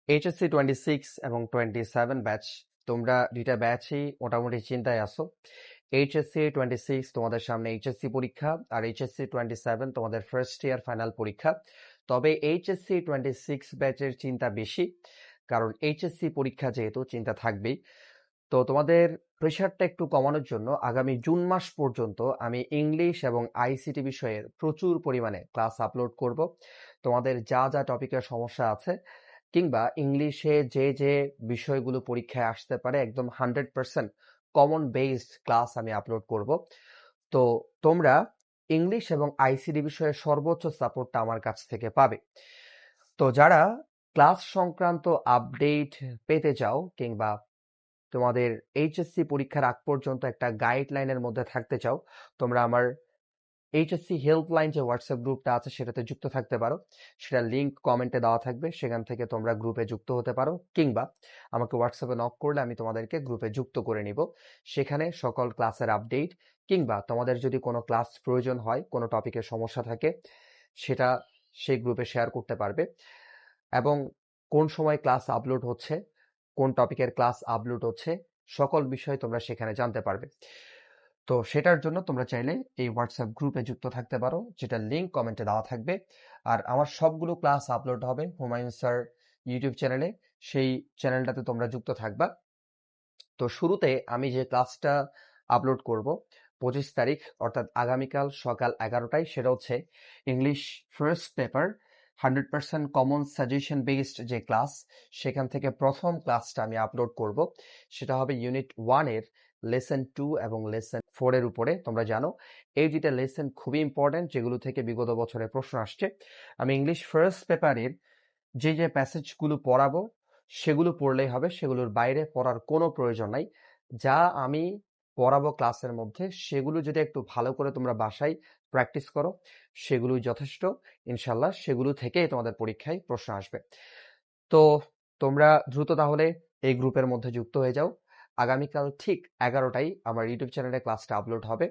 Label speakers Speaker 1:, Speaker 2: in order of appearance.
Speaker 1: HSC 26 এবং 27 batch, তোমরা দুইটা ব্যাচই মোটামুটি চিন্তায় আসো। এইচএসসি 26 তোমাদের সামনে এইচএসসি পরীক্ষা, আর এইচএসসি 27 তোমাদের ফার্স্ট ইয়ার ফাইনাল পরীক্ষা। তবে এইচএসসি 26 ব্যাচের চিন্তা বেশি, কারণ এইচএসসি পরীক্ষা যেহেতু চিন্তা থাকবেই। তো তোমাদের প্রেশারটা একটু কমানোর জন্য আগামী জুন মাস পর্যন্ত আমি ইংলিশ এবং আইসিটি বিষয়ের প্রচুর পরিমাণে ক্লাস আপলোড করব। তোমাদের যা যা টপিকের সমস্যা আছে, কিংবা ইংলিশে যে যে বিষয়গুলো পরীক্ষায় আসতে পারে, একদম 100% কমন বেসড ক্লাস আমি আপলোড করব। তো তোমরা ইংলিশ এবং আইসিটি বিষয়ে সর্বোচ্চ সাপোর্টটা আমার কাছ থেকে পাবে। তো যারা ক্লাস সংক্রান্ত আপডেট পেতে চাও, কিংবা তোমাদের এইচএসসি পরীক্ষার আগ পর্যন্ত একটা গাইডলাইনের মধ্যে থাকতে চাও, তোমরা আমার এইচএসসি হেল্পলাইন যে হোয়াটসঅ্যাপ গ্রুপটা আছে সেটাতে যুক্ত থাকতে পারো। সেটার লিঙ্ক কমেন্টে দেওয়া থাকবে, সেখান থেকে তোমরা গ্রুপে যুক্ত হতে পারো, কিংবা আমাকে হোয়াটসঅ্যাপে নক করলে আমি তোমাদেরকে গ্রুপে যুক্ত করে নিব। সেখানে সকল ক্লাসের আপডেট, কিংবা তোমাদের যদি কোনো ক্লাস প্রয়োজন হয়, কোনো টপিকের সমস্যা থাকে, সেটা সেই গ্রুপে শেয়ার করতে পারবে। এবং কোন সময় ক্লাস আপলোড হচ্ছে, কোন টপিকের ক্লাস আপলোড হচ্ছে, সকল বিষয় তোমরা সেখানে জানতে পারবে। তো সেটার জন্য তোমরা চাইলে এই হোয়াটসঅ্যাপ গ্রুপে যুক্ত থাকতে পারো, যেটার লিঙ্ক কমেন্টে দেওয়া থাকবে। আর আমার সবগুলো ক্লাস আপলোড হবে হুমায়ুন স্যার ইউটিউব চ্যানেলে, সেই চ্যানেলটাতে তোমরা যুক্ত থাকবা। তো শুরুতে আমি যে ক্লাসটা আপলোড করব 25 তারিখ, অর্থাৎ আগামীকাল সকাল 11টায়, সেটা হচ্ছে English first paper 100% common suggestion based যে ক্লাস, সেখান থেকে প্রথম ক্লাসটা আমি আপলোড করব। সেটা হবে ইউনিট 1 এর লেসন 2 এবং লেসন 4 এর উপরে। তোমরা জানো এই দুইটা লেসন খুবই ইম্পর্টেন্ট, যেগুলো থেকে বিগত বছরে প্রশ্ন আসছে। আমি ইংলিশ ফার্স্ট পেপারের যে যে প্যাসেজগুলো পড়াবো সেগুলো পড়লেই হবে, সেগুলোর বাইরে পড়ার কোনো প্রয়োজন নাই। যা আমি পড়াবো ক্লাসের মধ্যে, সেগুলো যদি একটু ভালো করে তোমরা বাসায় প্র্যাকটিস করো, সেগুলোই যথেষ্ট। ইনশাল্লাহ সেগুলো থেকেই তোমাদের পরীক্ষায় প্রশ্ন আসবে। তো তোমরা দ্রুত তাহলে এই গ্রুপের মধ্যে যুক্ত হয়ে যাও। আগামীকাল ঠিক 11টায় আমার ইউটিউব চ্যানেলে ক্লাসটা আপলোড হবে।